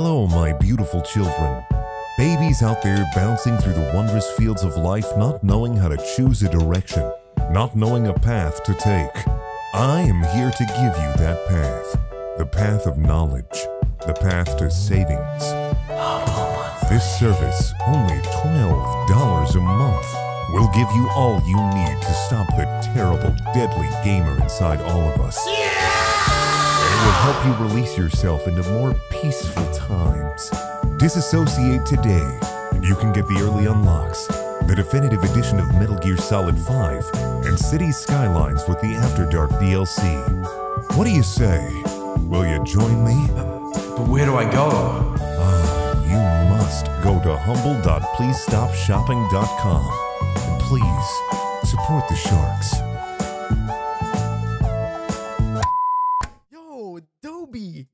Hello, my beautiful children. Babies out there bouncing through the wondrous fields of life, not knowing how to choose a direction, not knowing a path to take. I am here to give you that path. The path of knowledge. The path to savings. This service, only $12 a month, will give you all you need to stop the terrible, deadly gamer inside all of us. It will help you release yourself into more peaceful times. Disassociate today, and you can get the early unlocks, the definitive edition of Metal Gear Solid 5, and Cities Skylines with the After Dark DLC. What do you say? Will you join me? But where do I go? You must go to humble.pleasestopshopping.com and please support the sharks. Yo, Dobby!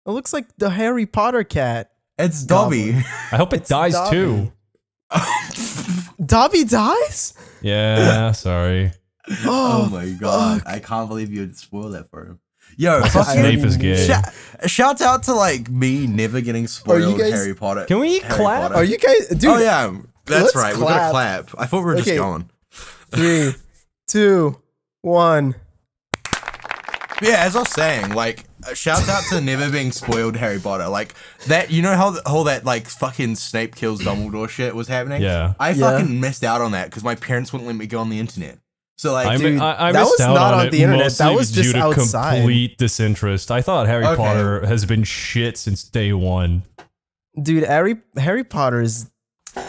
It looks like the Harry Potter cat. It's Dobby. I hope it dies Dobby. too. Dobby dies? Yeah, sorry. Oh my god. I can't believe you would spoil that for him. Yo, fucking Snape is gay. Shouts out to like me never getting spoiled guys, Harry Potter. Can we Harry clap? Potter. Are you guys, dude? Oh yeah, that's right. clap. We gotta clap. I thought we were just Okay. going. 3, 2, 1. Yeah, as I was saying, like, shouts out to never being spoiled Harry Potter. Like, that, you know how all that, like, fucking Snape kills Dumbledore shit was happening? Yeah. I fucking missed out on that because my parents wouldn't let me go on the internet. So, like, Dude, I that missed was out not on on it the internet. mostly That was just due to outside. complete disinterest. I thought Harry Okay. Potter has been shit since day one. Dude, Harry Potter is...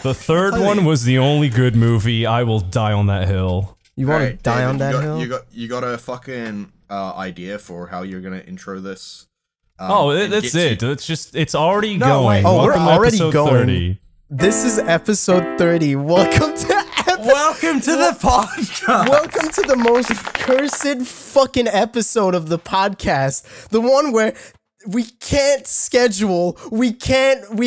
The third one was the only good movie. I will die on that hill. You want to Alright, die David, on that hill? You got a fucking idea for how you're gonna intro this? And That's get it. to- It's already No, going. wait. Oh, we're Welcome to already episode going. 30. This is episode 30. Welcome to Welcome to the podcast. Welcome to the most cursed fucking episode of the podcast. The one where we can't schedule, we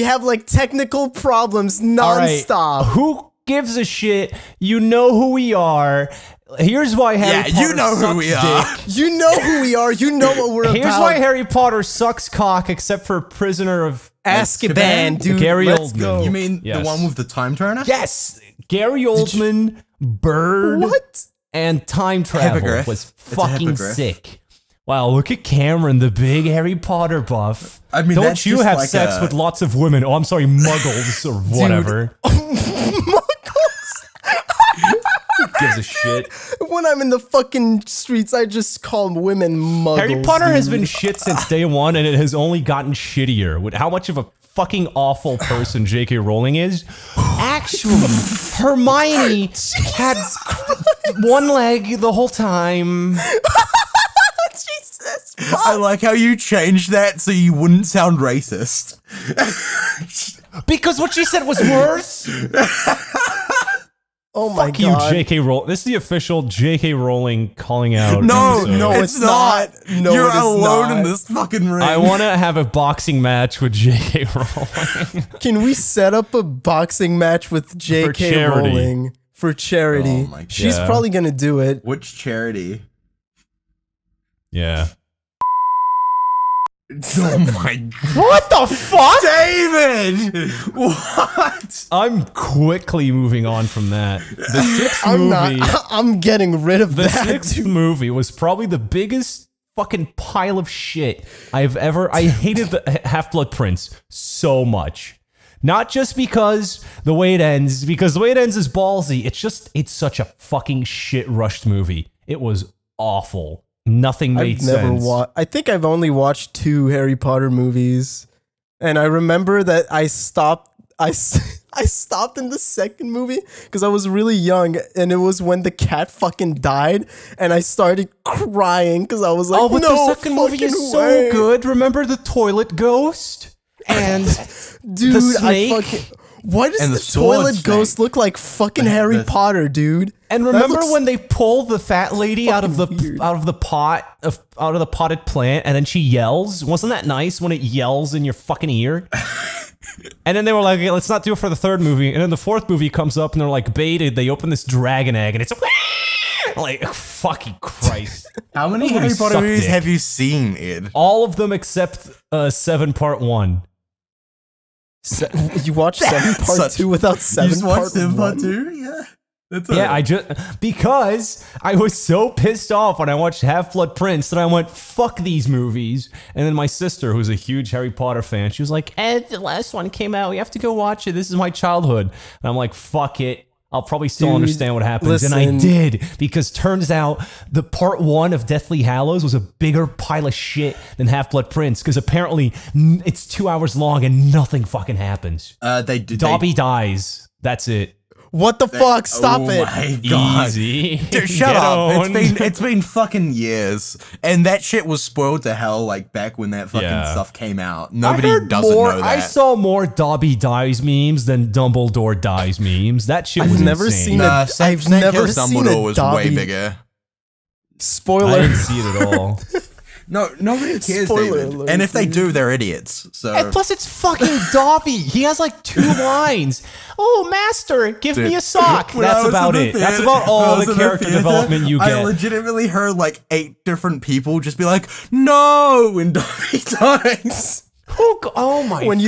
have like technical problems nonstop. Who gives a shit? You know who we are. Here's why Harry Potter you know who sucks we are. dick. You know who we are, you know what we're Here's about. why Harry Potter sucks cock, except for Prisoner of Azkaban, dude. Gary Let's Oldman. go. You mean Yes. the one with the time turner? Yes, Gary Oldman, Bird, What? and time travel Hippogriff. was It's a fucking hippogriff. sick. Wow, look at Cameron, the big Harry Potter buff. I mean, Don't that's you just have like sex a- with lots of women? Oh, I'm sorry, muggles or whatever. Who gives a shit? When I'm in the fucking streets, I just call women muggles. Harry Potter has dude. been shit since day one, and it has only gotten shittier with how much of a fucking awful person J.K. Rowling is. Actually, Hermione had one leg the whole time. Jesus. I like how you changed that so you wouldn't sound racist. Because what she said was worse. Oh my Fuck you, god. J.K. Rowling. This is the official J.K. Rowling calling out. No, episode. no, it's it's not. not. No, You're it is alone not. in this fucking ring. I want to have a boxing match with J.K. Rowling. Can we set up a boxing match with J.K. charity. Rowling for charity? Oh my God. She's Yeah. probably gonna do it. Which charity? Yeah. Oh my god. What the fuck? David! What? I'm quickly moving on from that. The sixth I'm movie. not. I'm getting rid of The that. sixth dude. movie was probably the biggest fucking pile of shit I've ever. I hated the Half-Blood Prince so much. Not just because the way it ends, because the way it ends is ballsy. It's such a fucking shit rushed movie. It was awful. Nothing made I've never sense. watched. I think I've only watched 2 Harry Potter movies, and I remember that I stopped. I stopped in the second movie because I was really young, and it was when the cat fucking died, and I started crying because I was like, Oh, but no the second movie is fucking so way." good. Remember the toilet ghost? And Dude, the snake? I fucking. Why does And the the sword toilet snake. ghost look like fucking Harry Potter, dude? And That remember looks- when they pull the fat lady out of the weird. out of the potted plant, and then she yells? Wasn't that nice when it yells in your fucking ear? And then they were like, okay, let's not do it for the third movie. And then the fourth movie comes up, and they're like, baited. They open this dragon egg, and it's Like, fucking Christ. How many Those Harry movies Potter suck movies dick. have you seen, Ed? All of them except 7 Part 1. You watched 7 part such- 2 without 7 You just part watched 7 part 1? 2? Yeah. That's Yeah, because I was so pissed off when I watched Half-Blood Prince that I went, fuck these movies. And then my sister, who's a huge Harry Potter fan, she was like, Ed, the last one came out. We have to go watch it. This is my childhood. And I'm like, fuck it. I'll probably still Dude, understand what happens. listen. And I did, because turns out the part 1 of Deathly Hallows was a bigger pile of shit than Half-Blood Prince, because apparently it's 2 hours long and nothing fucking happens. Dobby dies. That's it. What the fuck? Stop it. Oh my god. Easy. Dude, shut Get up. on. It's been fucking years. And that shit was spoiled to hell like back when that fucking Yeah. stuff came out. I Nobody heard doesn't more, know that. I saw more Dobby dies memes than Dumbledore dies memes. That shit was I've never insane. seen Nah, I've Snape never Kills seen Dumbledore a was way Dobby- bigger. I Spoiler. didn't see it at all. No, nobody cares, Spoiler David. alert, And if they dude. do, they're idiots. So And plus, it's fucking Dobby. He has like 2 lines. Oh, master, give me a sock. When I That's was about in the it. That's theater- about when I all was the in character theater, development you I get. legitimately heard like 8 different people just be like, "No!" when Dobby dies. Oh my! when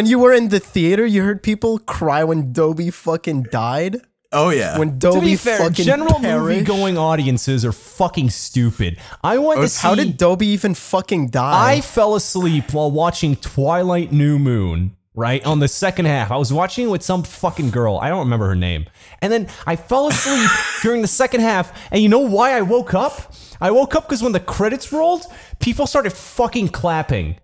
you were in the theater, you heard people cry when Dobby fucking died. Oh yeah. When To Dobby be fair, fucking general perished. movie-going audiences are fucking stupid. I went to see. How did Dobby even fucking die? I fell asleep while watching Twilight New Moon, right? On the second half. I was watching it with some fucking girl. I don't remember her name. And then I fell asleep during the second half. And you know why I woke up? I woke up because when the credits rolled, people started fucking clapping.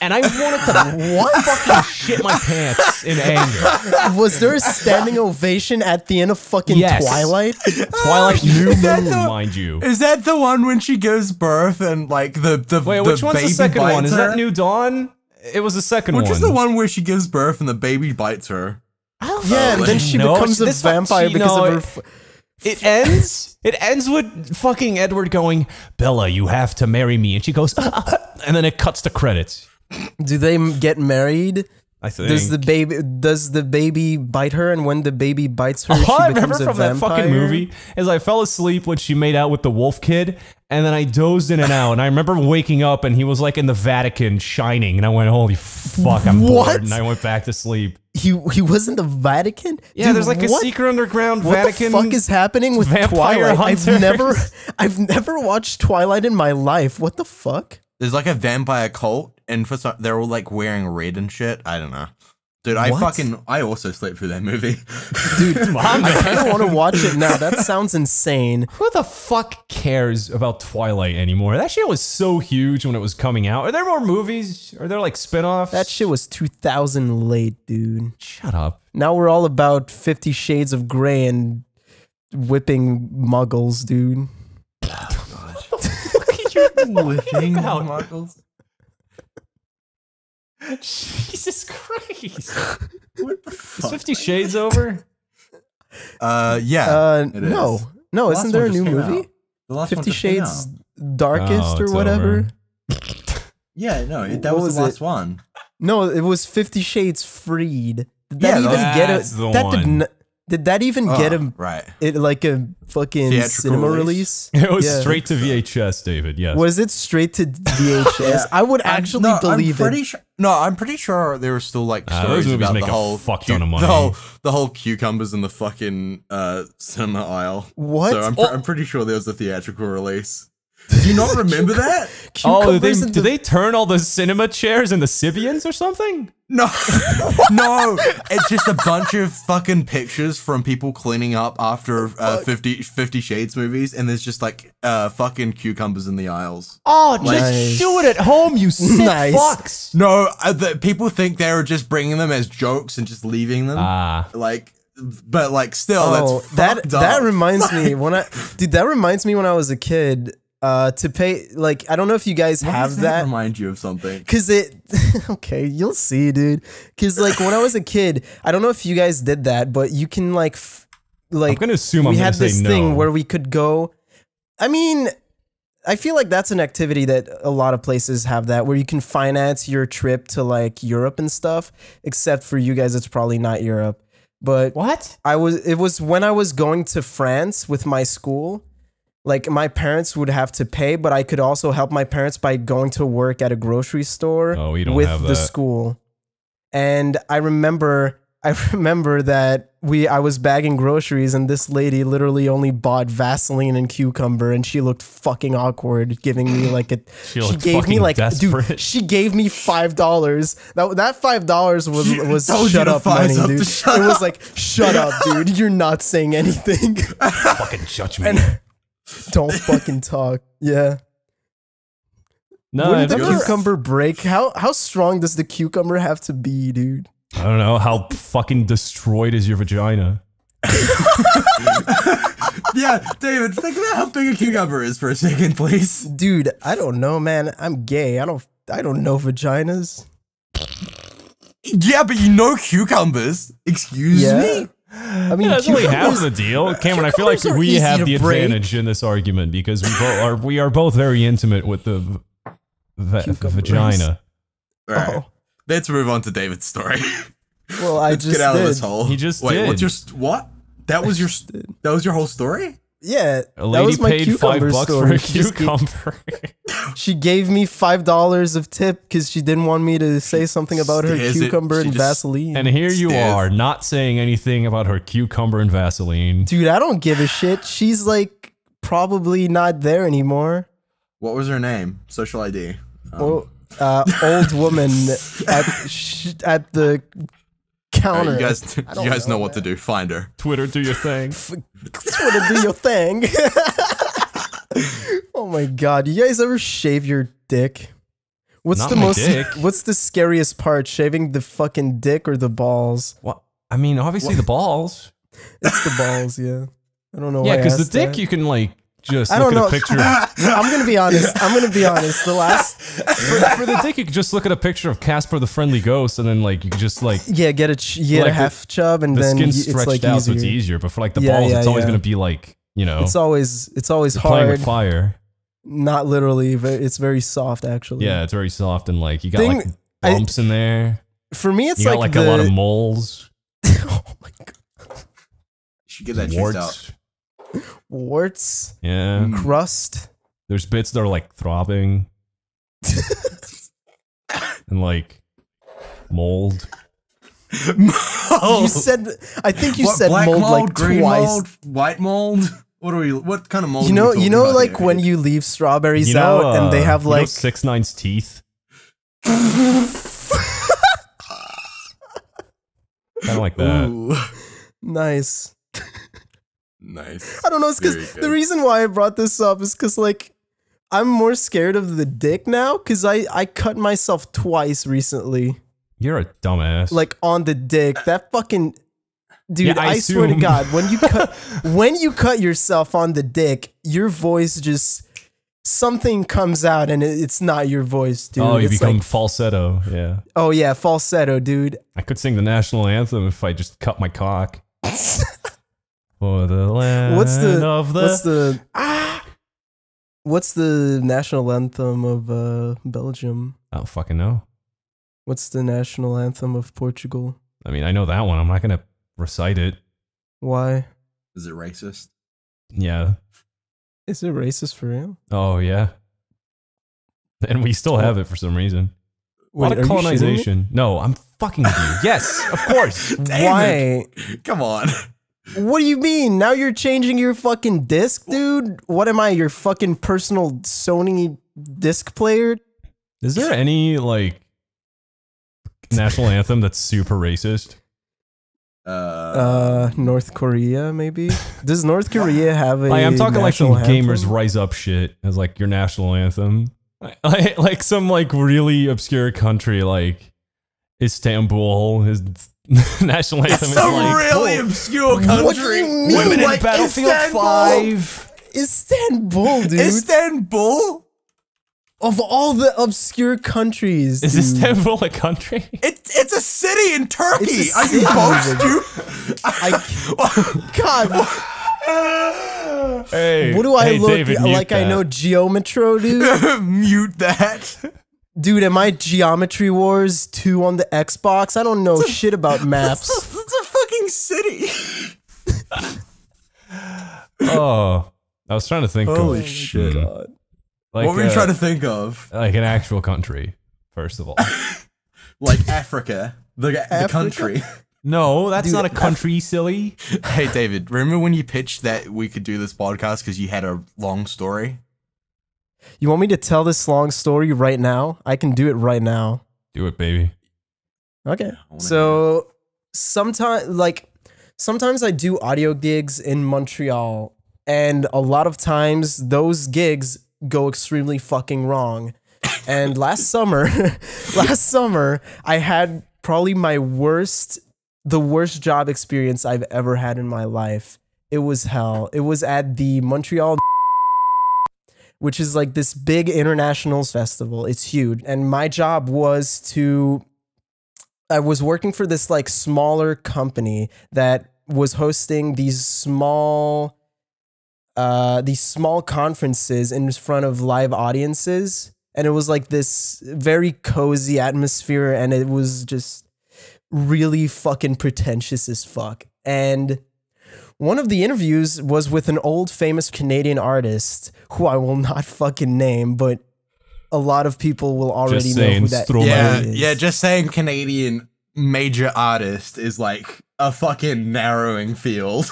And I wanted to fucking shit my pants in anger. Was there a standing ovation at the end of fucking Yes. Twilight? Twilight New that Moon, the- mind you. Is that the one when she gives birth and like the Wait, the which one's the baby second one? bites Is her? that New Dawn? It was the second Which one. is the one where she gives birth and the baby bites her? Yeah, and then she No, becomes a this one- vampire she- because no, of her. It ends. It ends with fucking Edward going, "Bella, you have to marry me," and she goes, and then it cuts to credits. Do they get married? I think. Does the baby bite her? And when the baby bites her, All she I remember becomes a from that vampire? fucking movie is I fell asleep when she made out with the wolf kid, and then I dozed in and out. And I remember waking up and he was like in the Vatican shining, and I went, "Holy fuck, I'm What? bored," and I went back to sleep. He was in the Vatican. Yeah, Dude, there's like a what? secret underground What Vatican. the fuck is happening with vampire Twilight? hunters. I've never watched Twilight in my life. What the fuck? There's like a vampire cult, and for some, they're all like wearing red and shit. I don't know, dude. I also slept through that movie. Dude, I kind of want to watch it now. That sounds insane. Who the fuck cares about Twilight anymore? That shit was so huge when it was coming out. Are there more movies? Are there like spin-offs? That shit was 2000 late, dude. Shut up. Now we're all about 50 Shades of Grey and whipping muggles, dude. Whipping About- Michaels. Jesus Christ. What the Is fuck? 50 Shades over? Yeah. it is. No, The isn't last there a one just new came out. movie? The last 50 one just came Shades out. Darkest Oh, or it's whatever. over. Yeah, no, that What was the was last one. No, it was 50 Shades Freed. Did Yeah, that even get that's a the that one. did that even get a right. it like a fucking Theatrical cinema release? release? It was Yeah. straight to VHS, David. Yes. Was it straight to VHS? I would actually believe I'm pretty it. Sure, no, I'm pretty sure there were still like those stories movies about make the a whole fuck ton of money. the whole cucumbers in the fucking cinema aisle. What? So I'm pretty sure there was a theatrical release. Do you not remember that? Oh, did Cucumbers they, in did the- they turn all the cinema chairs into Sibians or something? No, no, it's just a bunch of fucking pictures from people cleaning up after 50 Shades movies, and there's just like fucking cucumbers in the aisles. Oh, just Nice. do it at home, you sick Nice. fucks. No, people think they were just bringing them as jokes and just leaving them. Like, but like still, Oh, that's fucked up. that reminds me that reminds me when I was a kid. To pay like I don't know if you guys Why have does that. remind you of something? Cause it, okay, you'll see, dude. Cause like when I was a kid, I don't know if you guys did that, but you can like, I'm gonna assume I'm we gonna had say this no. thing where we could go. I mean, I feel like that's an activity that a lot of places have that where you can finance your trip to like Europe and stuff. Except for you guys, it's probably not Europe. But What? it was when I was going to France with my school. Like my parents would have to pay, but I could also help my parents by going to work at a grocery store Oh, we don't with have the that. school. And I remember that I was bagging groceries and this lady literally only bought Vaseline and cucumber and she looked fucking awkward giving me like a She looked fucking desperate. dude, she gave me $5. That $5 was told you shut to up fire money, up dude. to shut It was like, shut up, dude. You're not saying anything. Fucking judge me. Don't fucking talk. Yeah. No, Wouldn't the I've never- cucumber break? How strong does the cucumber have to be, dude? I don't know how fucking destroyed is your vagina. Yeah, David, think about how big a cucumber is for a second, please. Dude, I don't know, man. I'm gay. I don't know vaginas. Yeah, but you know cucumbers. Excuse Yeah. me? I mean, Yeah, that's really half cucumbers- the deal, Cameron. I feel like cucumbers are we easy have to the break. advantage in this argument because we are both very intimate with the Cucumbers. vagina. All right. Oh. Let's move on to David's story. Well, I Let's just get out did. of this hole. He just Wait, did. what's your what? That was your that was your whole story? Yeah, A that lady was my paid cucumber $5 story. for a She just gave- cucumber. She gave me $5 of tip because she didn't want me to say something about her stares it- cucumber she and just- Vaseline. And here you Stiff. are, not saying anything about her cucumber and Vaseline. Dude, I don't give a shit. She's like probably not there anymore. What was her name? Social ID. Well, old woman at the counter. You guys know what to do. Find her. Twitter, do your thing. Twitter, do your thing. Oh my god, you guys ever shave your dick? What's Not the my most? dick. What's the scariest part? Shaving the fucking dick or the balls? What? I mean, obviously the balls. It's the balls, yeah. I don't know. Yeah, why because the asked dick that. you can like just I look don't at a know. picture. I'm gonna be honest. The last, For the dick, you could just look at a picture of Casper the Friendly Ghost, and then like you could just like yeah, get a Like the- half chub, and the then skin's it's stretched like out, easier. so it's easier. But for like the Yeah, balls, yeah, it's always yeah. gonna be like It's always playing hard. with fire. Not literally, but it's very soft actually. Yeah, it's very soft and like you got Thing- like bumps in there. For me, it's You got like like a lot of moles, oh my god, You should get that checked out. warts. warts, Yeah, crust. there's bits that are like throbbing and like mold. You said, I think you said black mold like green twice. mold, white mold? What kind of mold? You are we know, talking about like here? when you leave strawberries You know, out and they have you know like 6ix9ine's teeth. Kind of like that. Ooh. nice. Nice. I don't know. It's Very because good. the reason why I brought this up is because like I'm more scared of the dick now because I cut myself twice recently, You're a dumbass. like on the dick. That fucking dude. Yeah, I I swear to assume. God, when you cut yourself on the dick, your voice just something comes out and it's not your voice, dude. oh, you It's become like, falsetto. Yeah, oh yeah, falsetto, dude. I could sing the national anthem if I just cut my cock. For the land What's the of the what's the national anthem of Belgium? I don't fucking know. What's the national anthem of Portugal? I mean, I know that one. I'm not gonna recite it. Why? Is it racist? Yeah. Is it racist for real? Oh yeah. And we still have it for some reason. A lot Wait, of are you shitting me? colonization. No, I'm fucking with you. Yes, of course. Why? Come on. What do you mean? Now you're changing your fucking disc, dude? What am I, your fucking personal Sony disc player? Is there any like national anthem that's super racist? North Korea, maybe? Does North Korea have a Like, I'm talking like some national gamers anthem? rise up shit as like your national anthem. Like some like really obscure country like Istanbul, his national anthem is Some like really obscure What do country. you mean? Women in Like Battlefield Istanbul? 5. Istanbul, dude. Istanbul? Of all the obscure countries, Is dude. Istanbul a country? It's a city in Turkey. It's a Are you city, both stupid? God, Hey, what do I hey, look David, mute like? I that. know Geometro, dude. Mute that. Dude, am I Geometry Wars 2 on the Xbox? I don't know shit about maps. It's a fucking city. Oh, I was trying to think Holy of shit. God. like What were you trying to think of? like an actual country, first of all. Like Africa, the country. No, that's not a country, silly. Hey, David, remember when you pitched that we could do this podcast because you had a long story? You want me to tell this long story right now? I can do it right now. Do it, baby. Okay. So sometimes I do audio gigs in Montreal, and a lot of times those gigs go extremely fucking wrong. And last summer, I had probably the worst job experience I've ever had in my life. It was hell. It was at the Montreal, which is like this big international festival. It's huge. And my job was I was working for this like smaller company that was hosting these small conferences in front of live audiences. And it was like this very cozy atmosphere, and it was just really fucking pretentious as fuck. And one of the interviews was with an old famous Canadian artist who I will not fucking name, but a lot of people will already know who that is. Yeah, just saying Canadian major artist is like a fucking narrowing field.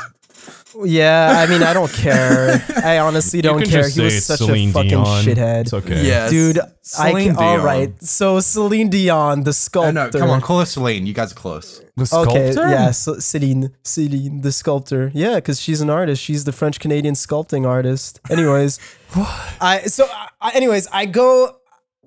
Yeah, I mean, I don't care. I honestly don't care. He was such a fucking shithead. It's okay. Yeah, Dude, Celine Dion. all right. So Celine Dion, the sculptor. No, come on, call her Celine. You guys are close. The sculptor? Okay, yeah, so Celine, the sculptor. Yeah, because she's an artist. She's the French Canadian sculpting artist. Anyways, I go.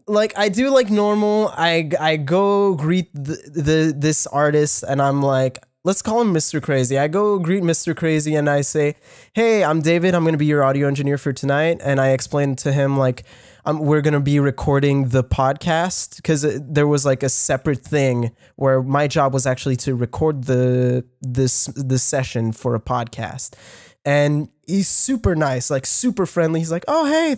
Like I do like normal. I go greet this artist, and I'm like, let's call him Mr. Crazy. I go greet Mr. Crazy, and I say, hey, I'm David. I'm going to be your audio engineer for tonight. And I explained to him like, we're going to be recording the podcast, because there was like a separate thing where my job was actually to record the session for a podcast. And he's super nice, like super friendly. He's like, oh, hey,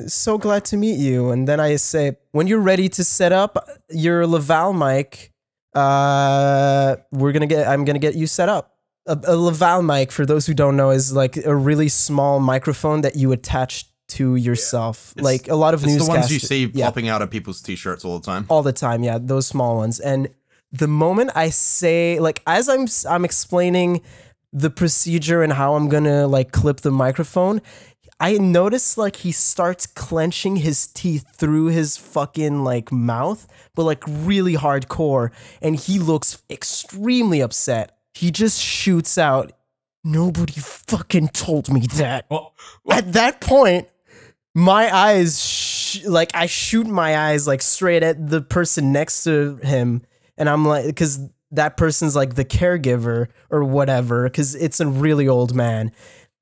so glad to meet you. And then I say, when you're ready to set up your Laval mic, I'm gonna get you set up. A Laval mic, for those who don't know, is like a really small microphone that you attach to yourself. Yeah. Like a lot of newscasters. It's the ones you see popping out of people's t-shirts all the time. All the time, yeah, those small ones. And the moment I say, like, as I'm explaining the procedure and how I'm gonna like clip the microphone, I notice like he starts clenching his teeth through his fucking like mouth, but like really hardcore, and he looks extremely upset. He just shoots out, nobody fucking told me that. At that point, my eyes, I shoot my eyes like straight at the person next to him, and I'm like, because that person's like the caregiver or whatever, because it's a really old man.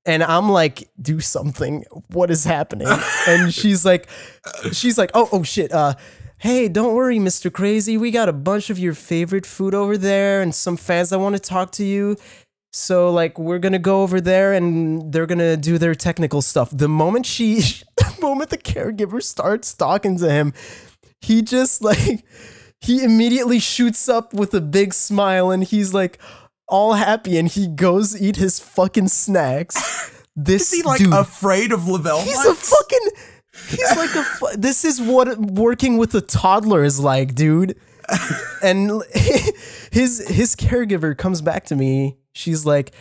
And I'm like, do something. What is happening? And she's like, oh shit. Hey, don't worry, Mr. Crazy. We got a bunch of your favorite food over there and some fans that want to talk to you. So like, we're going to go over there and they're going to do their technical stuff. The moment the caregiver starts talking to him, he just like, he immediately shoots up with a big smile, and he's like all happy, and he goes eat his fucking snacks. Is he like afraid of Laval? This is what working with a toddler is like, dude. And his caregiver comes back to me. She's like,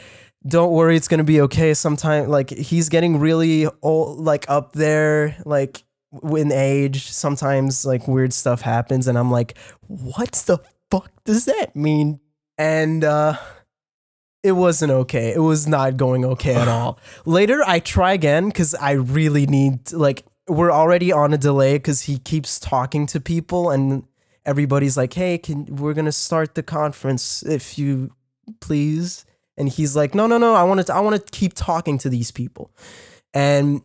don't worry, it's gonna be okay. Sometime, like, he's getting really old, like up there, like in age. Sometimes like weird stuff happens, and I'm like, what the fuck does that mean? And it wasn't okay. It was not going okay at all. Later, I try again, because I really need, like, we're already on a delay because he keeps talking to people, and everybody's like, hey, we're going to start the conference if you please. And he's like, no, I want to keep talking to these people. And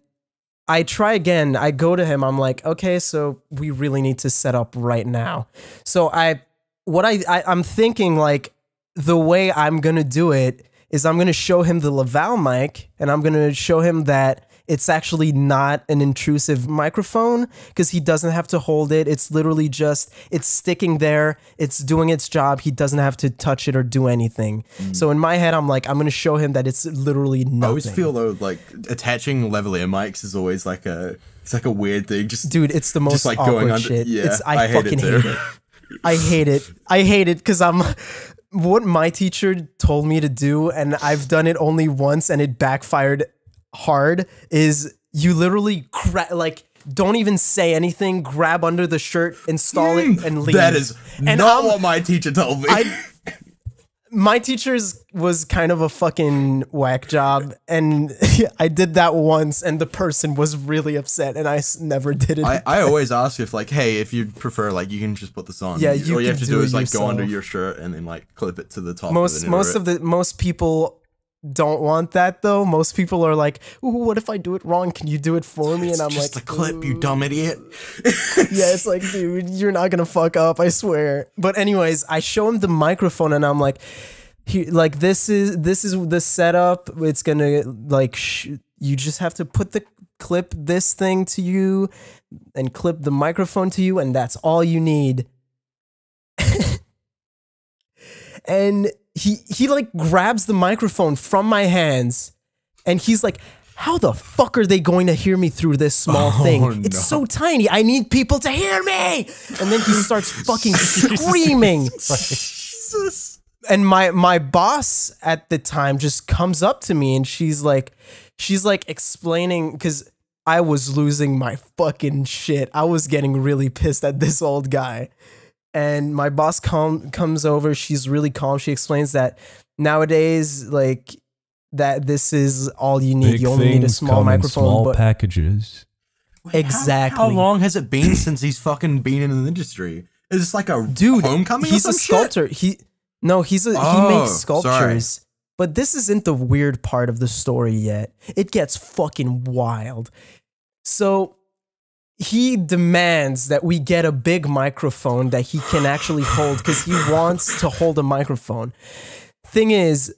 I try again. I go to him. I'm like, okay, so we really need to set up right now. So I'm thinking, like, the way I'm going to do it is I'm going to show him the Laval mic, and I'm going to show him that it's actually not an intrusive microphone because he doesn't have to hold it. It's literally just, it's sticking there. It's doing its job. He doesn't have to touch it or do anything. So in my head, I'm like, I'm going to show him that it's literally nothing. I always feel though, like attaching lavalier mics is always like it's like a weird thing. Just dude, it's the most just like awkward going under. shit. Yeah, I fucking hate it. I hate it. I hate it because what my teacher told me to do, and I've done it only once and it backfired hard, is you literally don't even say anything, grab under the shirt, install it, and leave. That is not what my teacher told me. My teacher's was kind of a fucking whack job, and I did that once, and the person was really upset, and I never did it. I always ask if like, hey, if you prefer, like, you can just put this on. Yeah, all you have to do is like yourself. go under your shirt and then like clip it to the top. Most people don't want that though. Most people are like, ooh, what if I do it wrong? Can you do it for me? And I'm just like, a clip, you dumb idiot. Yeah, it's like, dude, you're not gonna fuck up, I swear. But anyways, I show him the microphone and I'm like, this is the setup. It's gonna like, you just have to clip this thing to you and clip the microphone to you, and that's all you need. And he like grabs the microphone from my hands and he's like, how the fuck are they going to hear me through this small thing? It's so tiny. I need people to hear me. And then he starts fucking screaming. Jesus. And my boss at the time just comes up to me and she's like explaining, because I was losing my fucking shit. I was getting really pissed at this old guy. And my boss comes over. She's really calm. She explains that nowadays, like, that this is all you need. Big you only need a small microphone. Small packages. Exactly. How long has it been since he's fucking been in the industry? Is this like a homecoming? He's or some a sculptor. Shit? He makes sculptures. Sorry. But this isn't the weird part of the story yet. It gets fucking wild. So he demands that we get a big microphone that he can actually hold because he wants to hold a microphone. Thing is,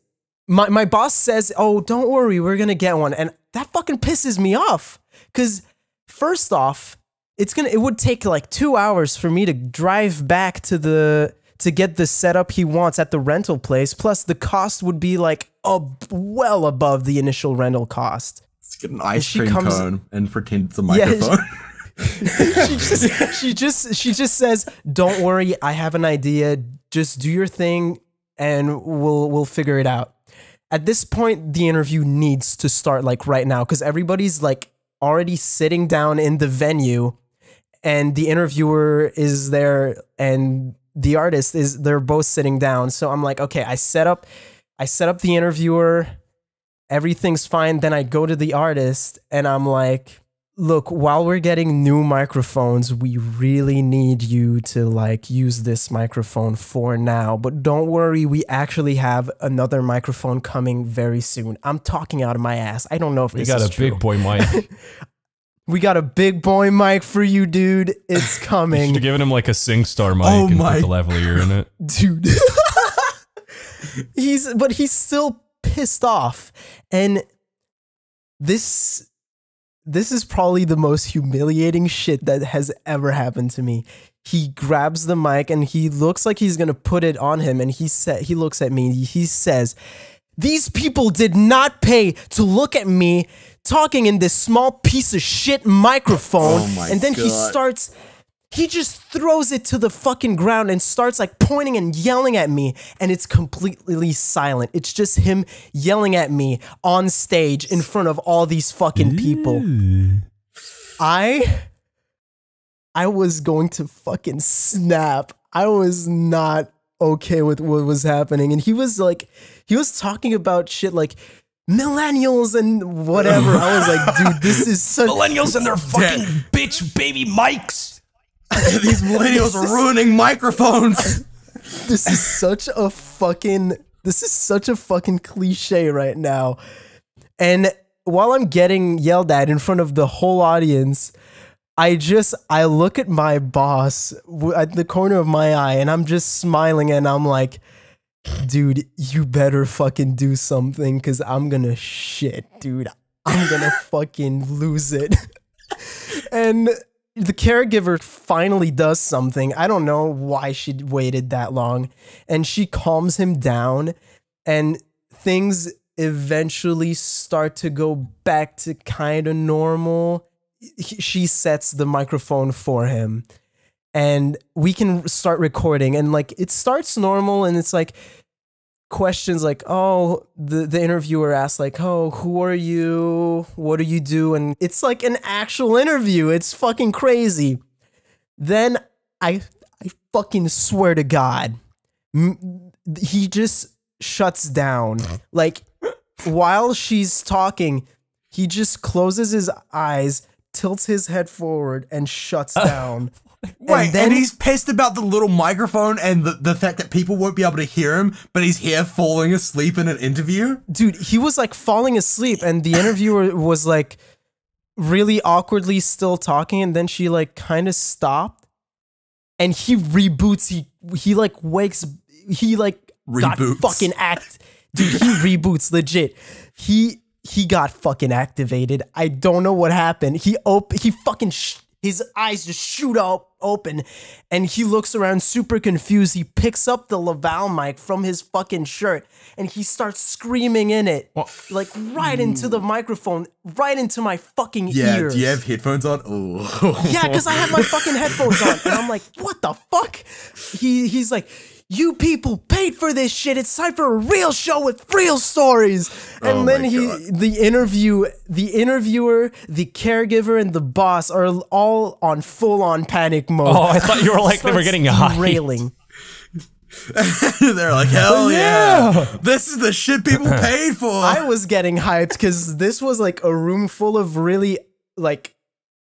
my boss says, oh, don't worry, we're going to get one. And that fucking pisses me off because first off, it would take like 2 hours for me to drive back to get the setup he wants at the rental place. Plus the cost would be like well above the initial rental cost. Let's get an ice cream cone and pretend it's a microphone. Yeah, she just says, don't worry, I have an idea. Just do your thing and we'll figure it out. At this point, the interview needs to start like right now because everybody's like already sitting down in the venue and the interviewer is there and the artist they're both sitting down. So I'm like, okay, I set up the interviewer, everything's fine. Then I go to the artist and I'm like, look, while we're getting new microphones, we really need you to like use this microphone for now. But don't worry, we actually have another microphone coming very soon. I'm talking out of my ass. I don't know if this is true. We got a big boy mic. We got a big boy mic for you, dude. It's coming. You should have given him like a SingStar mic and put the lavalier in it. Dude. He's still pissed off. And this is probably the most humiliating shit that has ever happened to me. He grabs the mic and he looks like he's going to put it on him. And he looks at me. He says, these people did not pay to look at me talking in this small piece of shit microphone. And then God. He just throws it to the fucking ground and starts like pointing and yelling at me. And it's completely silent. It's just him yelling at me on stage in front of all these fucking people. I was going to fucking snap. I was not okay with what was happening. And he was talking about shit like millennials and whatever. I was like, dude, this is such millennials and their fucking bitch baby mics. These millennials are ruining microphones. This is such a fucking cliche right now. And while I'm getting yelled at in front of the whole audience, I look at my boss at the corner of my eye and I'm just smiling and I'm like, dude, you better fucking do something because I'm gonna shit, dude. I'm gonna fucking lose it. And the caregiver finally does something. I don't know why she waited that long. And she calms him down, and things eventually start to go back to kind of normal. She sets the microphone for him, and we can start recording. And like, it starts normal, and it's like questions like, oh, the interviewer asks like, oh, who are you? What do you do? And it's like an actual interview. It's fucking crazy. Then I fucking swear to God, he just shuts down. Like, while she's talking, he just closes his eyes, tilts his head forward, and shuts down. Wait, and he's pissed about the little microphone and the fact that people won't be able to hear him, but he's here falling asleep in an interview? Dude, he was like falling asleep, and the interviewer was like really awkwardly still talking, and then she like kind of stopped, and he reboots. He like wakes. He like got fucking Dude, he reboots legit. He got fucking activated. I don't know what happened. He fucking his eyes just shoot open, and he looks around super confused. He picks up the Laval mic from his fucking shirt, and he starts screaming in it, like right into the microphone, right into my fucking ears. Do you have headphones on? Oh. Yeah, because I have my fucking headphones on, and I'm like, what the fuck? He's like, you people paid for this shit. It's time for a real show with real stories. And then the interviewer, the caregiver, and the boss are all on full-on panic mode. Oh, I thought you were like they were getting railing. They're like, hell yeah, this is the shit people paid for. I was getting hyped because this was like a room full of really like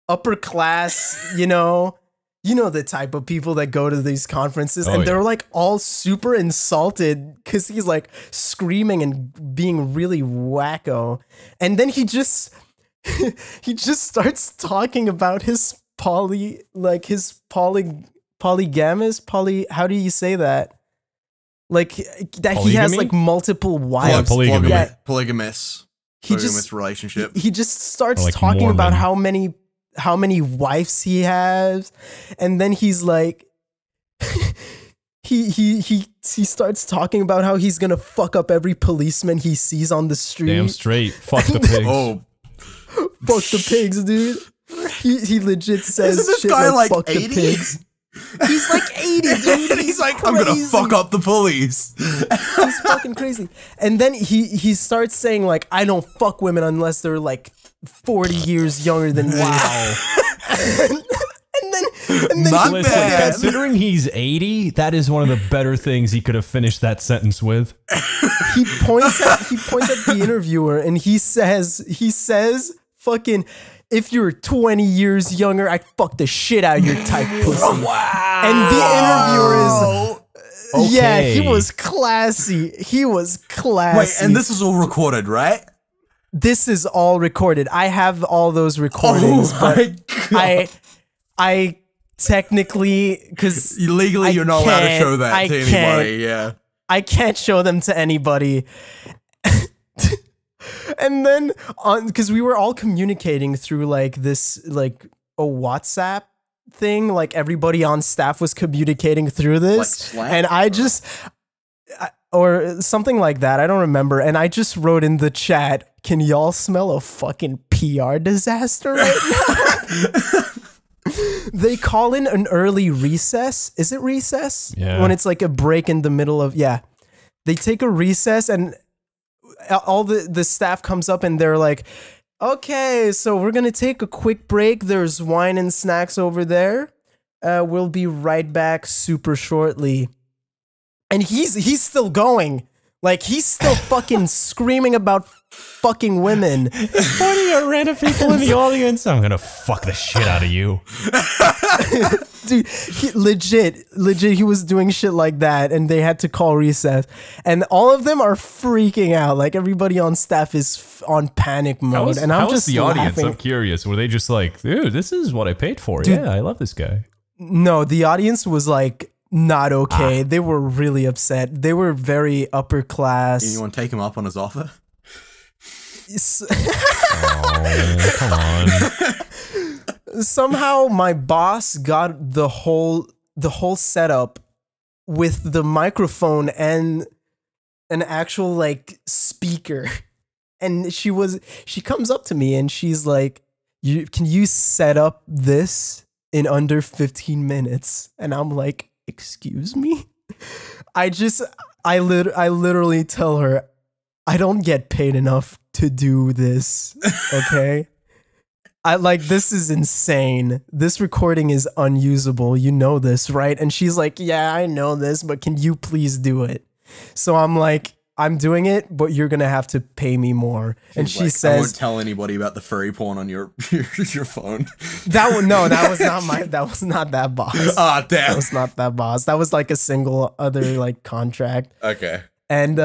upper class, you know the type of people that go to these conferences, and they're like all super insulted because he's like screaming and being really wacko. And then he just starts talking about his polygamous, how do you say that? Like that he has like multiple wives. Polygamous relationship. He just starts talking about how many wives he has, and then he's like he starts talking about how he's gonna fuck up every policeman he sees on the street. Damn straight. Fuck the pigs. Oh, fuck the pigs, dude. He legit says, isn't this shit guy like fuck 80? the pigs. He's like 80, dude. He's like, crazy. I'm gonna fuck up the police. He's fucking crazy. And then he starts saying like, I don't fuck women unless they're like 40 years younger than me. Wow. and then Listen, considering he's 80, that is one of the better things he could have finished that sentence with. He points at the interviewer, and he says fucking, if you're 20 years younger, I'd fuck the shit out of your type pussy. Wow. And the interviewer is, yeah, Okay. he was classy. He was classy. Wait, and this is all recorded, right? This is all recorded. I have all those recordings, but I technically, because legally you're not allowed to show that to anybody. Yeah, I can't show them to anybody. And then because we were all communicating through like this, like a WhatsApp thing, like everybody on staff was communicating through this, like and I just or something like that. I don't remember. And I just wrote in the chat, can y'all smell a fucking PR disaster right now? They call in an early recess. Is it recess? Yeah. When it's like a break in the middle of, yeah. They take a recess, and all the staff comes up, and they're like, okay, so we're going to take a quick break. There's wine and snacks over there. We'll be right back super shortly. And he's still going. Like, he's still fucking screaming about fucking women. It's funny, I random people in the audience. I'm gonna fuck the shit out of you. Dude, legit, he was doing shit like that, and they had to call recess. And all of them are freaking out. Like, everybody on staff is on panic mode. And I'm just the audience? laughing. I'm curious. Were they just like, dude, this is what I paid for? Dude, yeah, I love this guy. No, the audience was like, not okay. They were really upset. They were very upper class. You want to take him up on his offer? Oh, come on. Somehow my boss got the whole setup with the microphone and an actual like speaker. And she comes up to me and she's like, can you set up this in under 15 minutes? And I'm like, excuse me? I literally tell her, I don't get paid enough to do this. Okay. This is insane. This recording is unusable. You know this, right? And she's like, yeah, I know this, but can you please do it? So I'm like, I'm doing it, but you're gonna have to pay me more. And she says, I won't tell anybody about the furry porn on your phone. That was not that boss. Ah, damn. That was not that boss. That was like a single other like contract. Okay. And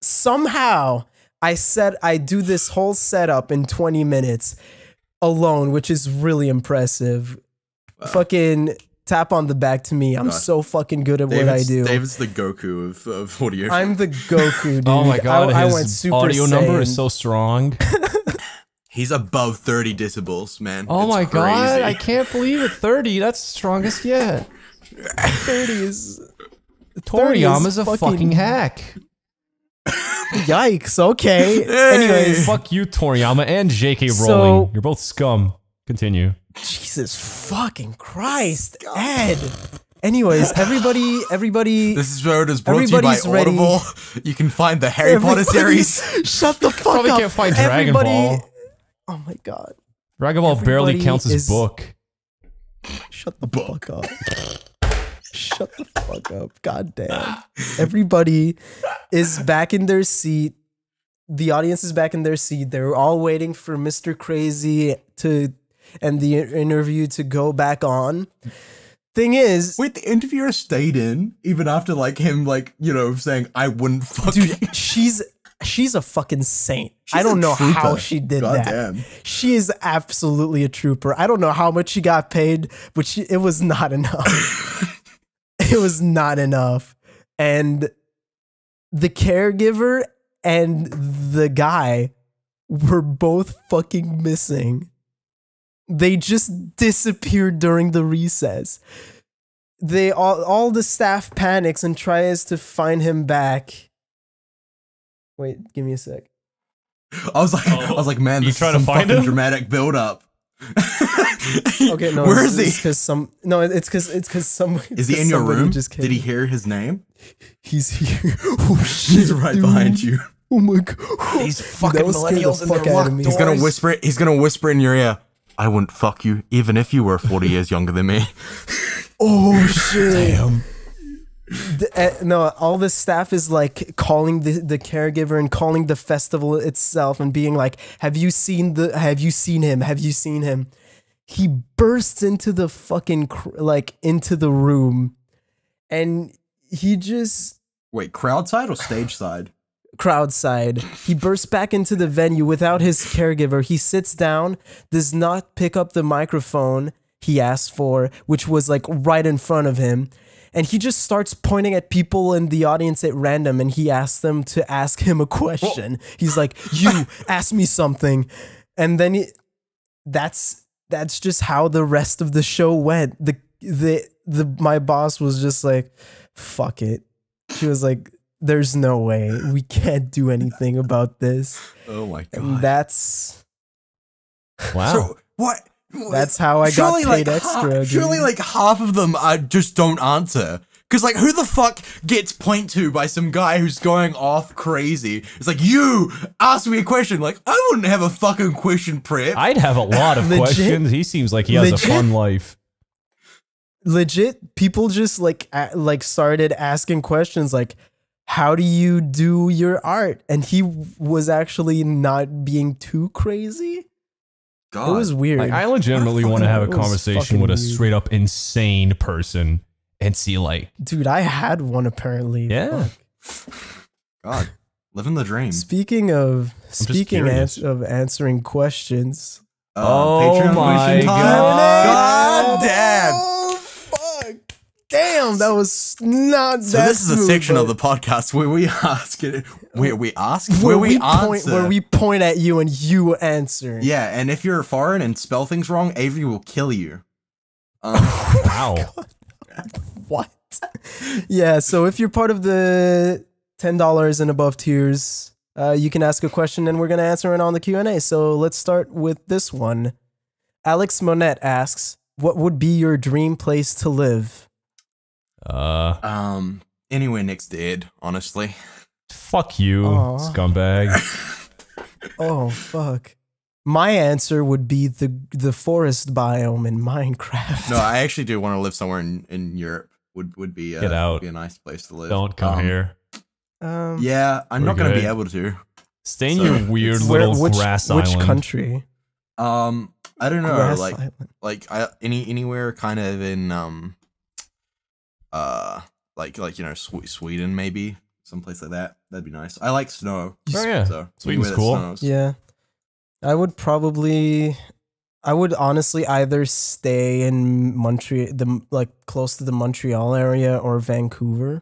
somehow I said I do this whole setup in 20 minutes alone, which is really impressive. Wow. Fucking tap on the back to me. I'm so fucking good at what I do. David's the Goku of audio. I'm the Goku, dude. Oh my god, I his went Super audio Saiyan. number is so strong. He's above 30 decibels, man. Oh my It's god, crazy. I can't believe it. 30, that's the strongest yet. 30 is... Toriyama's a fucking hack. Yikes, okay. Anyways. Fuck you, Toriyama, and J.K. Rowling. So- You're both scum. Continue. Jesus fucking Christ, Ed. Anyways, everybody. This episode is brought to you by everybody's ready. Audible. You can find the Harry Potter series. Shut the fuck Probably up. can't find Dragon Ball. Oh my god. Dragon Ball barely Everybody counts as is- book. Shut the fuck up. Shut the fuck up. God damn. Everybody is back in their seat. The audience is back in their seat. They're all waiting for Mr. Crazy and the interview to go back on. Thing is, Wait, the interviewer stayed in even after like him saying I wouldn't fuck you. dude, she's a fucking saint. She's I don't a know trooper. how she did that. Goddamn. She is absolutely a trooper. I don't know how much she got paid, but it was not enough. It was not enough. And the caregiver and the guy were both fucking missing. They just disappeared during the recess. All the staff panics and tries to find him back. Wait, give me a sec. I was like, man, You this is trying to some find fucking him? dramatic build up. Okay, no. Where is he? It's because somebody. Is he in your room? Just came. Did he hear his name? He's here. Oh shit! He's right dude. behind you. Oh my god! These Dude, fucking that scared the millennials and fuck their out of locked me. doors. He's gonna whisper in your ear. I wouldn't fuck you even if you were 40 years younger than me. Oh shit! Damn. No, all the staff is like calling the caregiver and calling the festival itself and being like, have you seen him? Have you seen him? He bursts into the fucking into the room, and he just Wait, crowd side or stage side? crowd side. He bursts back into the venue without his caregiver. He sits down, does not pick up the microphone he asked for, which was like right in front of him. And he just starts pointing at people in the audience at random, and he asks them to ask him a question. He's like, "You ask me something," and then that's just how the rest of the show went. My boss was just like, "Fuck it." She was like, "There's no way we can't do anything about this." Oh my god. And that's Wow. So what? That's how I got paid extra. Surely, dude. like half of them just don't answer. Because, like, who the fuck gets point to by some guy who's going off crazy? It's like, you ask me a question. Like, I wouldn't have a fucking question prep. I'd have a lot of Legit? questions. He seems like he has a Legit? fun life. Legit, people just like started asking questions like, how do you do your art? And he was actually not being too crazy. God. It was weird. Like, I legitimately want to have a It was conversation fucking with a weird. straight up insane person and see like, Dude, I had one apparently. yeah. Fuck. God. Living the dream. Speaking of curious. answering questions. Oh Patreon my question time. God. God damn. Oh fuck. Damn, that was not So that this is a smooth, section of but- the podcast where we ask it. Where we ask? where we point, answer. where we point at you and you answer. Yeah, and if you're foreign and spell things wrong, Avery will kill you. Wow. What? Yeah, so if you're part of the $10 and above tiers, you can ask a question and we're going to answer it on the Q&A. So let's start with this one. Alex Monette asks, what would be your dream place to live? Anywhere next to Ed, honestly. Fuck you, Aw. scumbag. Oh, fuck. My answer would be the forest biome in Minecraft. No, I actually do want to live somewhere in Europe. Would be Get out. would be a nice place to live. Don't come here. Yeah, I'm We're not going to be good. able to. Stay in So, your weird it's- little which grass island. country? I don't know, Grass like island. anywhere kind of in like you know Sweden maybe, someplace like that. That'd be nice. I like snow. Oh, yeah. So Sweden's anywhere that cool. snows. Yeah. I would honestly either stay in Montreal, close to the Montreal area, or Vancouver.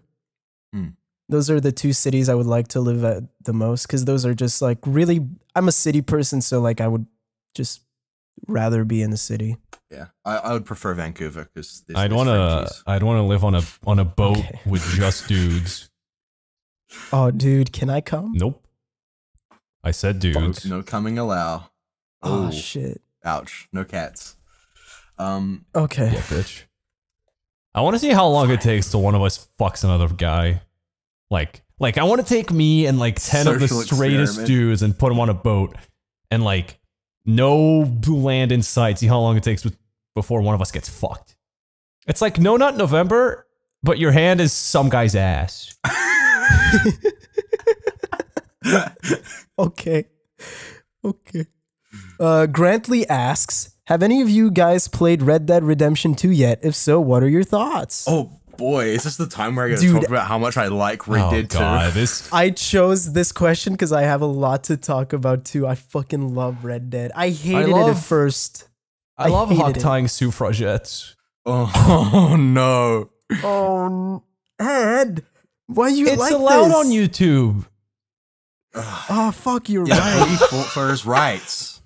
Hmm. Those are the two cities I would like to live at the most, because those are just like really, I'm a city person, so like I would just rather be in the city. Yeah, I would prefer Vancouver because I'd want to live on a boat Okay. with just dudes. Oh, dude, can I come? Nope. I said dudes. No coming allow. Oh, shit. Ouch. No cats. Okay. Yeah, bitch. I want to see how long it takes till one of us fucks another guy. Like I want to take me and like 10 of the Social straightest experiment. dudes and put them on a boat and like no land in sight. See how long it takes before one of us gets fucked. It's like No Nut November, but your hand is some guy's ass. Okay. Grantley asks, have any of you guys played Red Dead Redemption 2 yet? If so, what are your thoughts? Oh boy, is this the time where I gotta Dude. talk about how much I like Red Dead 2? God, this I chose this question because I have a lot to talk about too. I fucking love Red Dead. I hated it at love- first. I love hated hog it. tying suffragettes. Oh no. Oh, Ed, why you It's like allowed this? on YouTube. Oh, fuck, you're Yeah, right. he fought for his rights.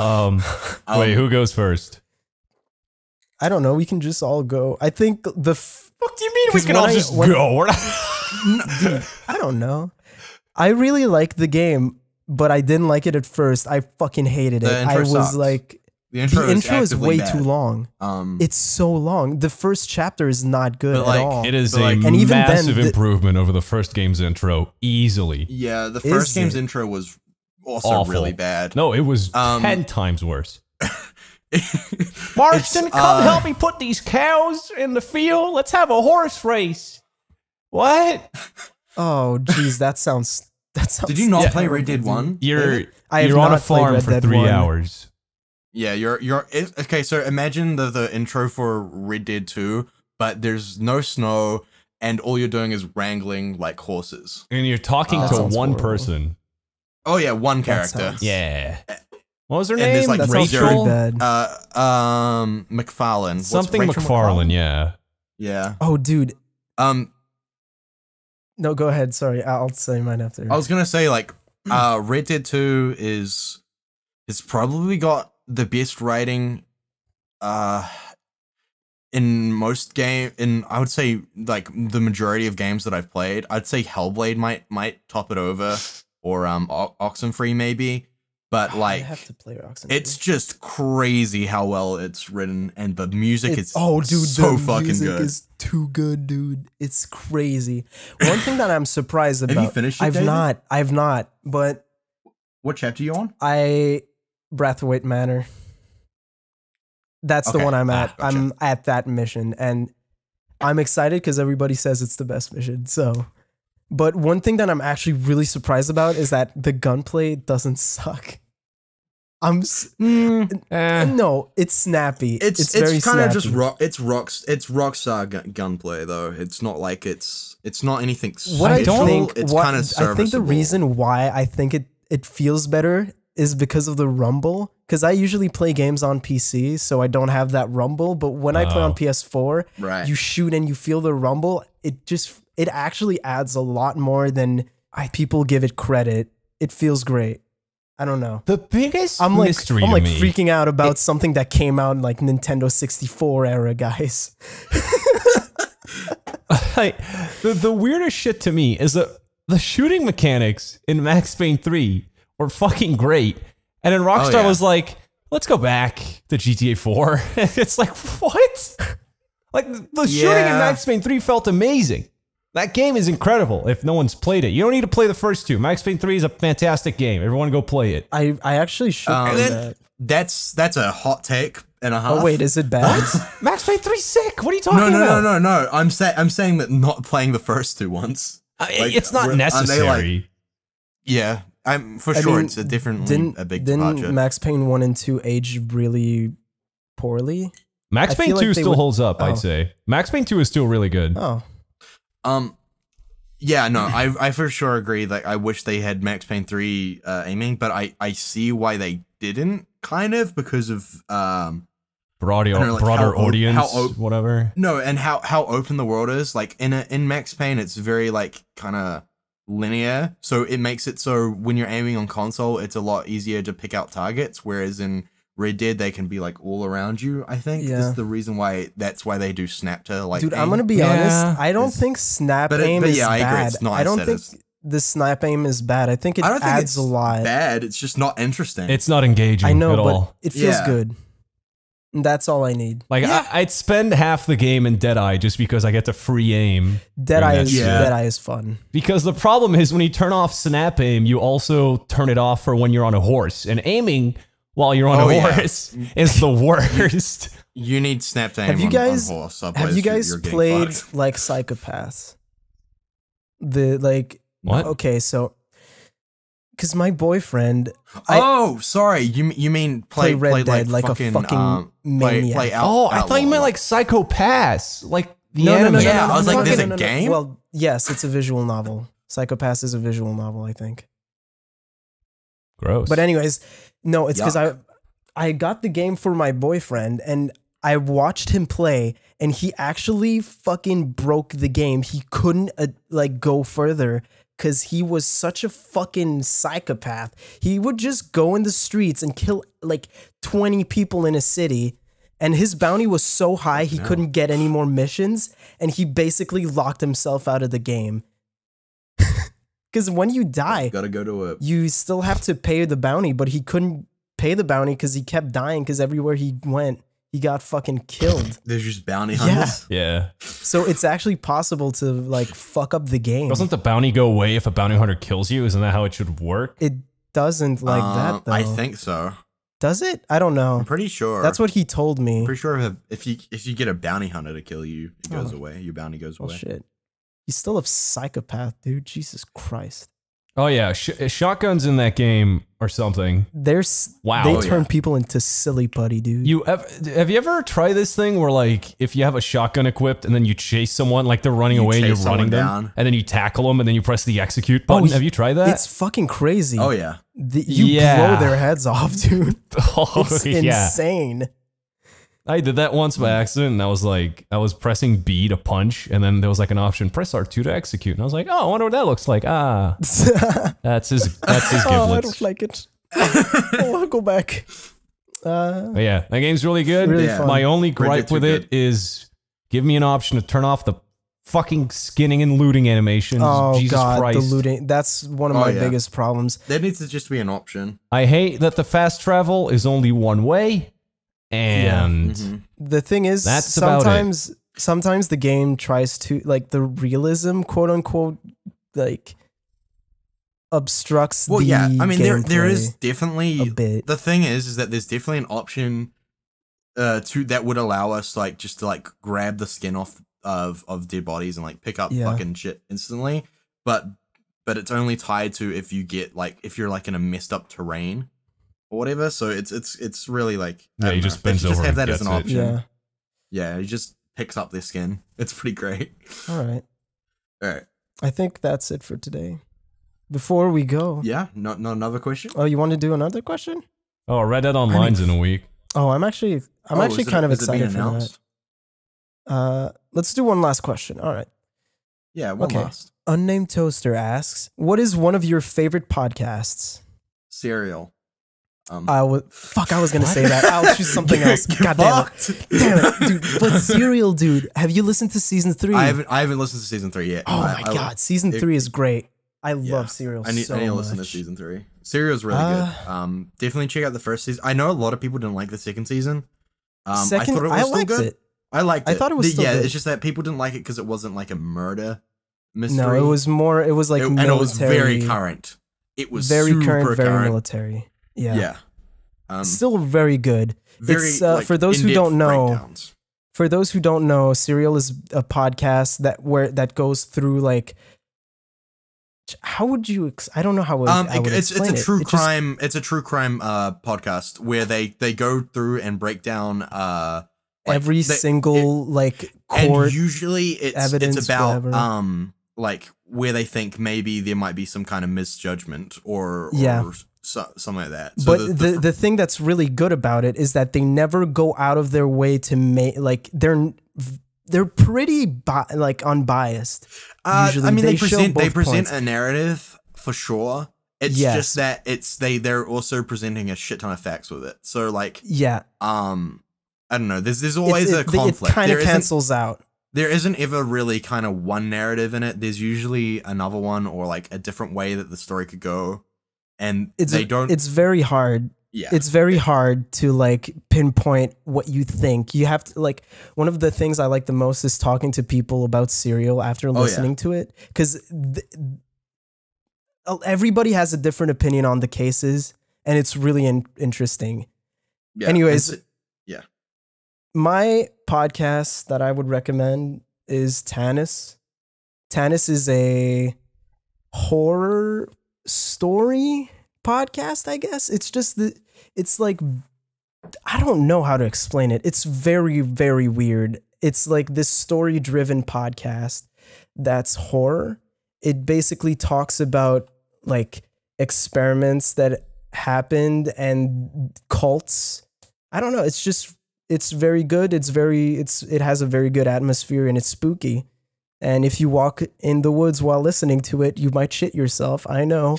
Wait, who goes first? I don't know. We can just all go. I think What do you mean we 'Cause can when all I- just when- go? We're not- I don't know. I really liked the game, but I didn't like it at first. I fucking hated it. The intro I was sucks. like, The intro, the intro is actively way bad. too long. It's so long. The first chapter is not good But, at like, all. It is But, a like- And even then, massive the- improvement over the first game's intro, easily. Yeah, the Is first game's it? intro was also Awful. really bad. No, it was 10 times worse. Marston, come help me put these cows in the field. Let's have a horse race. What? Oh, geez, that sounds. Did you not Yeah. play Red Dead 1? You're I have you're on a not played farm Red for Dead 3 1. hours. Yeah, okay, so imagine the intro for Red Dead 2, but there's no snow and all you're doing is wrangling like horses. And you're talking That to sounds one horrible. person. Oh yeah, one That character. sounds- Yeah. What was her And there's, name? like, That sounds Rachel? pretty bad. McFarlane. What's Something Rachel McFarlane, yeah. Yeah. Oh, dude. Um, No, go ahead. Sorry, I'll say mine after. I was gonna say like, Red Dead 2 it's probably got the best writing, in most I would say like the majority of games that I've played. I'd say Hellblade might top it over, or Oxenfree maybe, but I like have to play Oxenfree. it's just crazy how well it's written, and the music is dude, so the fucking music good. is too good, dude. It's crazy. One thing that I'm surprised about. Have you finished it, I've David? not, but What chapter you on? Brathwaite Manor. That's the Okay. one I'm at. Gotcha. I'm at that mission, and I'm excited because everybody says it's the best mission. So, but one thing that I'm actually really surprised about is that the gunplay doesn't suck. No, it's snappy. It's very kind of snappy. just Rockstar gunplay though. It's not like it's not anything What I special. think, It's what, kind of I think the reason why I think it feels better is because of the rumble. because I usually play games on PC, so I don't have that rumble. But when I play on PS4, Right. you shoot and you feel the rumble. It actually adds a lot more than people give it credit. It feels great. I don't know. The biggest I'm like mystery I'm to like me, freaking out about something that came out in like Nintendo 64 era, guys. like, the weirdest shit to me is that the shooting mechanics in Max Payne 3 were fucking great. And then Rockstar yeah. was like, let's go back to GTA 4. It's like, what? Like, the shooting in Max Payne 3 felt amazing. That game is incredible if no one's played it. You don't need to play the first two. Max Payne 3 is a fantastic game. Everyone go play it. I actually should play that. That's a hot take and a half. Oh wait, is it bad? Max Payne 3 sick. What are you talking about? No. I'm saying that not playing the first two once. It's not aren't they, necessary. Yeah, I'm for I sure. mean, It's a big didn't departure. Max Payne 1 and 2 age really poorly? Max I Payne feel 2 like they still would- holds up, Oh. I'd say. Max Payne 2 is still really good. Oh, Yeah, no, I for sure agree. Like, I wish they had Max Payne 3 aiming, but I see why they didn't, kind of, because of Broader I don't know, like, broader how audience, op- whatever. no, and how open the world is. Like in Max Payne, it's very like kind of linear, so it makes it so when you're aiming on console, it's a lot easier to pick out targets. Whereas in Red Dead, they can be like all around you. I think Yeah. this is the reason why they do snap to like. dude, aim. I'm gonna be honest. I don't It's- think snap but aim is yeah, I agree. bad. It's nice I don't that think it's- the snap aim is bad. I think it I don't think adds it's a lot. bad. It's just not interesting. It's not engaging I know, at but all. it feels Yeah. good. And that's all I need. Like, I'd spend half the game in Deadeye just because I get to free aim. Deadeye that is shit. Deadeye is fun. Because the problem is when you turn off snap aim, you also turn it off for when you're on a horse. And aiming while you're on Oh, a yeah. horse is the worst. You need snap to aim Have you guys on horse, have otherwise you guys you're getting played fucked. like Psychopaths? The like What? Okay, so because my boyfriend Oh, sorry. You mean play Red play Dead like like a fucking play maniac. out. Oh, I thought you Outlaw, meant like Psycho Pass. Like the no, anime. Yeah, I was like, there's a game? Well, yes, it's a visual novel. Psychopaths is a visual novel, I think. Gross. But anyways, no, it's because Yuck. I got the game for my boyfriend and I watched him play and he actually fucking broke the game. He couldn't like go further because he was such a fucking psychopath. He would just go in the streets and kill like 20 people in a city. And his bounty was so high he couldn't get any more missions. And he basically locked himself out of the game. Because when you die, Gotta go to a you still have to pay the bounty, but he couldn't pay the bounty because he kept dying because everywhere he went, he got fucking killed. there's just bounty Yeah. hunters. yeah. So it's actually possible to like fuck up the game. Doesn't the bounty go away if a bounty hunter kills you? Isn't that how it should work? It doesn't like that though. I think so. Does it? I don't know. I'm pretty sure. That's what he told me. I'm pretty sure if you get a bounty hunter to kill you, it goes away. Your bounty goes Oh away. shit. He's still a psychopath, dude. Jesus Christ. Oh yeah, shotguns in that game or something. They Oh, turn yeah. people into silly putty, dude. Have you ever tried this thing where like if you have a shotgun equipped and then you chase someone like they're running You away and you're chase running someone them down. and then you tackle them and then you press the execute button? Have you tried that? It's fucking crazy. Oh yeah. You Yeah. blow their heads off, dude. Oh, It's yeah. insane. I did that once by accident and I was pressing B to punch and then there was like an option, press R2 to execute. And I was like, oh, I wonder what that looks like. Ah, that's his Oh, I giblets. don't like it. Oh, I'll go back. But yeah, that game's really good. Really Yeah. fun. My only Red gripe Dead 2 with it is give me an option to turn off the fucking skinning and looting animations. Oh Jesus god, Christ. the looting. That's one of Oh, my yeah. biggest problems. There needs to just be an option. I hate that the fast travel is only one way. And Mhm. The thing is, That's about it. sometimes the game tries to like the realism, quote unquote, like obstructs Well, the yeah. I mean, there is gameplay definitely a bit. the thing is that there's definitely an option to that would allow us like just to like grab the skin off of dead bodies and like pick up Yeah. fucking shit instantly. But it's only tied to if you get like if you're like in a messed up terrain or whatever. So it's really like Yeah, I don't he know. just They bends should just over have and that as an gets it. option. Yeah. Yeah, he just picks up their skin. It's pretty great. All right. All right. I think that's it for today. Before we go, Yeah. Not another question. oh, you want to do another question? Oh, Red Dead Online's in a week. Oh, I'm actually kind of is it being excited for that. announced? Let's do one last question. All right. Yeah, one Okay. last. Unnamed Toaster asks, "What is one of your favorite podcasts?" Cereal. I was gonna say that. I'll choose something else. You're God damn fucked. it, dude. But Serial, dude. Have you listened to season 3? I haven't listened to season 3 yet. Oh my god, season 3 is great. I Yeah. love Serial I need so to much. listen to season 3. Cereal's really good. Definitely check out the first season. I know a lot of people didn't like the second season. Second, I thought it was still liked good. it. I liked it. I thought it was still yeah, good. it's just that people didn't like it because it wasn't like a murder mystery. No, it was like and military. it was very current. It was very super current, very military. Yeah. Yeah. Still very good. Very It's like, for those who in-depth don't know. breakdowns. For those who don't know, Serial is a podcast that goes through like. How would you? I don't know how I would it's explain a it. true It just- crime. It's a true crime podcast where they go through and break down like, every single like and court usually it's evidence, about whatever. like where they think maybe there might be some kind of misjudgment or something like that. So but the thing that's really good about it is that they never go out of their way to make like they're pretty unbiased. Usually. I mean they show present both points. a narrative for sure. It's Yes. just that they're also presenting a shit ton of facts with it. So like Yeah, I don't know. There's always a conflict. It kind of There isn't- cancels out. There isn't ever really kind of one narrative in it. There's usually another one or like a different way that the story could go. And they don't. It's very hard. Yeah. It's very hard to like pinpoint what you think. You have to like one of the things I like the most is talking to people about Serial after listening to it because everybody has a different opinion on the cases and it's really interesting. Yeah. Anyways, yeah. my podcast that I would recommend is Tanis. Tanis is a horror story podcast, I guess. It's just it's like, I don't know how to explain it. It's very, very weird. It's like this story driven podcast that's horror. It basically talks about like experiments that happened and cults. I don't know. It's very good. It has a very good atmosphere and it's spooky. And if you walk in the woods while listening to it, you might shit yourself. I know.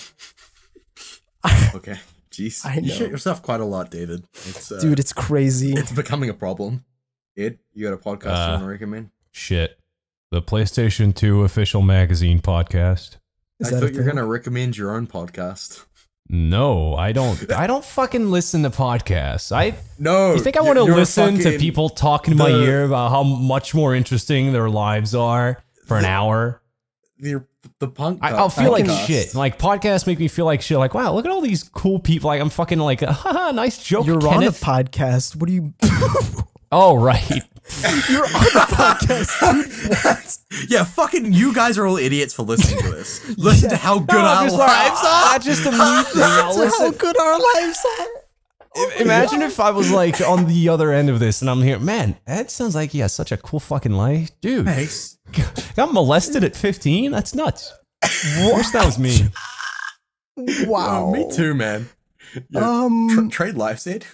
Okay. Jeez. I You know. shit yourself quite a lot, David. It's, Dude, it's crazy. it's becoming a problem. Ed, you got a podcast you want to recommend? Shit. The PlayStation 2 official magazine podcast. Is I that a thought you were thing? going to recommend your own podcast. No, I don't. I don't fucking listen to podcasts. No. You think I want to you're listen to fucking- people talking in my ear about how much more interesting their lives are for an hour? The punk. I'll feel like podcast. shit. Like podcasts make me feel like shit. Like, wow, look at all these cool people. Like I'm fucking like, haha, nice joke. You're Kenneth. on a podcast. What do you? Oh right. You're on a podcast. Dude. What? Yeah, fucking you guys are all idiots for listening to this. Listen to how good our lives are. That's just a me thing. I'll That's how listen. good our lives are. Imagine if I was like on the other end of this and I'm here, man, that sounds like he has such a cool fucking life. Dude, Thanks. got molested at 15? That's nuts. Wish that was me. Wow. Me too, man. Yeah. Trade life, Ed.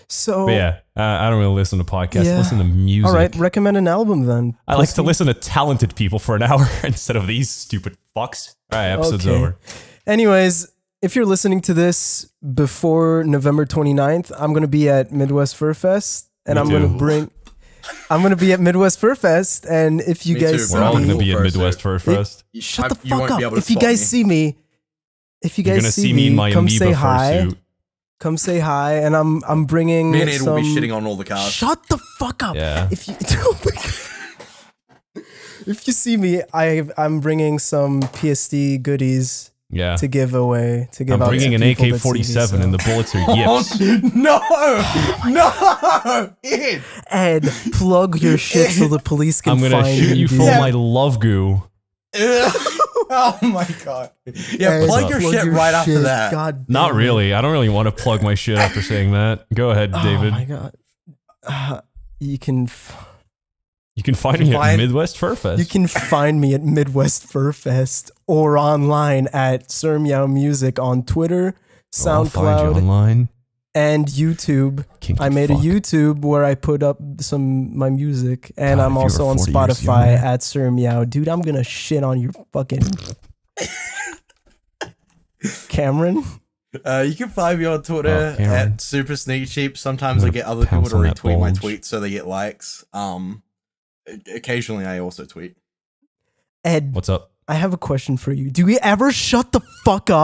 So But yeah, I don't really listen to podcasts. Yeah. Listen to music. all right, recommend an album then. I like to listen to talented people for an hour instead of these stupid fucks. All right, episode's Okay. over. Anyways, if you're listening to this before November 29th, I'm going to be at Midwest Fur Fest and Me I'm going too. to be at Midwest Fur Fest and if you Me guys too, see We're all me, going to be at First, Midwest Fur Fest. shut the You fuck won't be up. able to If you spot guys me. see me, if you You're guys going to see see me in my come say amoeba hi. fursuit. Come say hi and I'm bringing Me and Ed some will be shitting on all the cars. Shut the fuck up. Yeah. If you oh my God. If you see me, I'm bringing some PSD goodies Yeah. to give away. To give I'm out bringing to an people that see me, AK-47 so. and the bullets are yips. No! Ed! Ed, plug your shit so the police can I'm going find to shoot you dude. full of my love goo. Oh my god. Yeah, Ed, plug your shit right after shit. that. God Not damn it. really. I don't really want to plug my shit after saying that. Go ahead, David. Oh my god. You can You can find me at Midwest Fur Fest. you can find me at Midwest Fur Fest or online at Sir Meow Music on Twitter, I'll find you SoundCloud, online. and YouTube. Kinky I made a fuck. YouTube where I put up my music, and God, I'm if you also were on 40 years Spotify younger. at Sir Meow. Dude, I'm gonna shit on your fucking Cameron. You can find me on Twitter Cameron. at Super Sneak Sheep. Sometimes I'm I gonna get other people pounce to on that retweet my bulge. tweets so they get likes. Occasionally I also tweet. Ed, What's up? I have a question for you. Do we ever shut the fuck up?